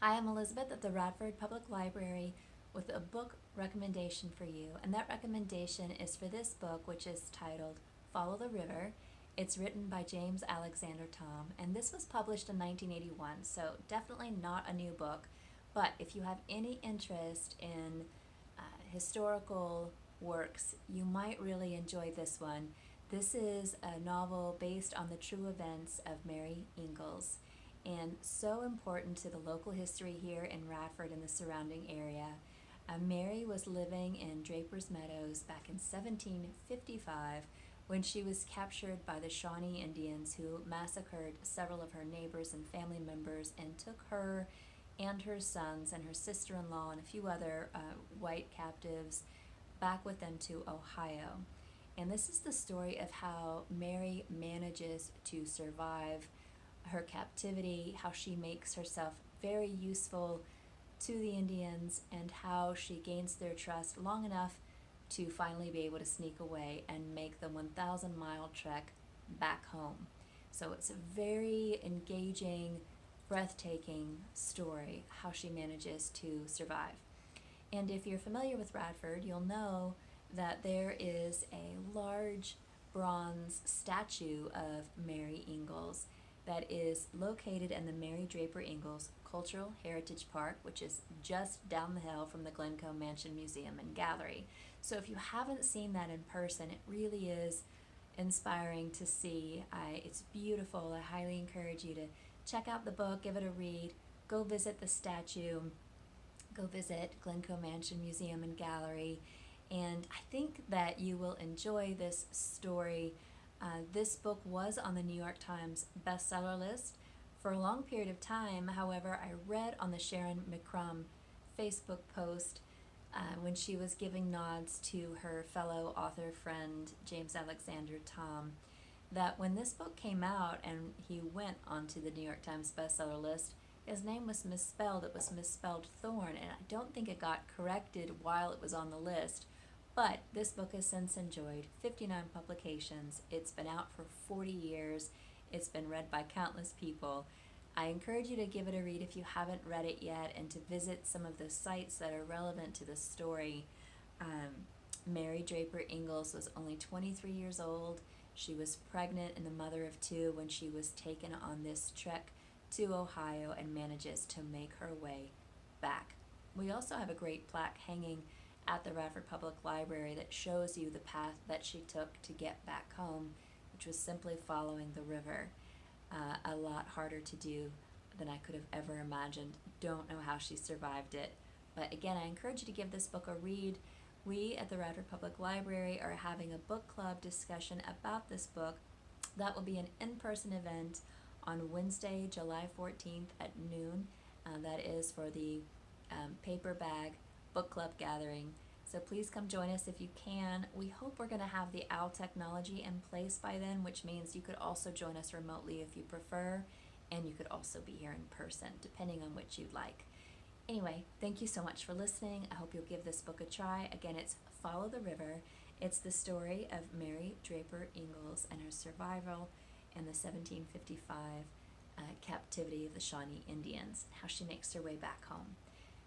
Hi, I'm Elizabeth at the Radford Public Library with a book recommendation for you. And that recommendation is for this book, which is titled Follow the River. It's written by James Alexander Thom, and this was published in 1981, so definitely not a new book. But if you have any interest in historical works, you might really enjoy this one. This is a novel based on the true events of Mary Ingles, and so important to the local history here in Radford and the surrounding area. Mary was living in Draper's Meadows back in 1755 when she was captured by the Shawnee Indians, who massacred several of her neighbors and family members and took her and her sons and her sister-in-law and a few other white captives back with them to Ohio. And this is the story of how Mary manages to survive her captivity, how she makes herself very useful to the Indians, and how she gains their trust long enough to finally be able to sneak away and make the 1,000-mile trek back home. So it's a very engaging, breathtaking story, how she manages to survive. And if you're familiar with Radford, you'll know that there is a large bronze statue of Mary Ingles that is located in the Mary Draper Ingles Cultural Heritage Park, which is just down the hill from the Glencoe Mansion Museum and Gallery. So if you haven't seen that in person, it really is inspiring to see. It's beautiful. I highly encourage you to check out the book, give it a read, go visit the statue, go visit Glencoe Mansion Museum and Gallery, and I think that you will enjoy this story. This book was on the New York Times bestseller list for a long period of time. However, I read on the Sharon McCrum Facebook post when she was giving nods to her fellow author friend James Alexander Thom that when this book came out and he went onto the New York Times bestseller list, his name was misspelled. It was misspelled Thorn, and I don't think it got corrected while it was on the list. But this book has since enjoyed 59 publications. It's been out for 40 years. It's been read by countless people. I encourage you to give it a read if you haven't read it yet, and to visit some of the sites that are relevant to the story. Mary Draper Ingles was only 23 years old. She was pregnant and the mother of two when she was taken on this trek to Ohio and manages to make her way back. We also have a great plaque hanging at the Radford Public Library that shows you the path that she took to get back home, which was simply following the river. A lot harder to do than I could have ever imagined. Don't know how she survived it. But again, I encourage you to give this book a read. We at the Radford Public Library are having a book club discussion about this book. That will be an in-person event on Wednesday, July 14th at noon. That is for the Paper Bag Book Club gathering. So please come join us if you can. We hope we're going to have the OWL technology in place by then, which means you could also join us remotely if you prefer, and you could also be here in person, depending on which you'd like. Anyway, thank you so much for listening. I hope you'll give this book a try. Again, it's Follow the River. It's the story of Mary Draper Ingles and her survival in the 1755 captivity of the Shawnee Indians, how she makes her way back home.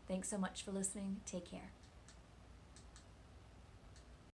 Thanks so much for listening. Take care.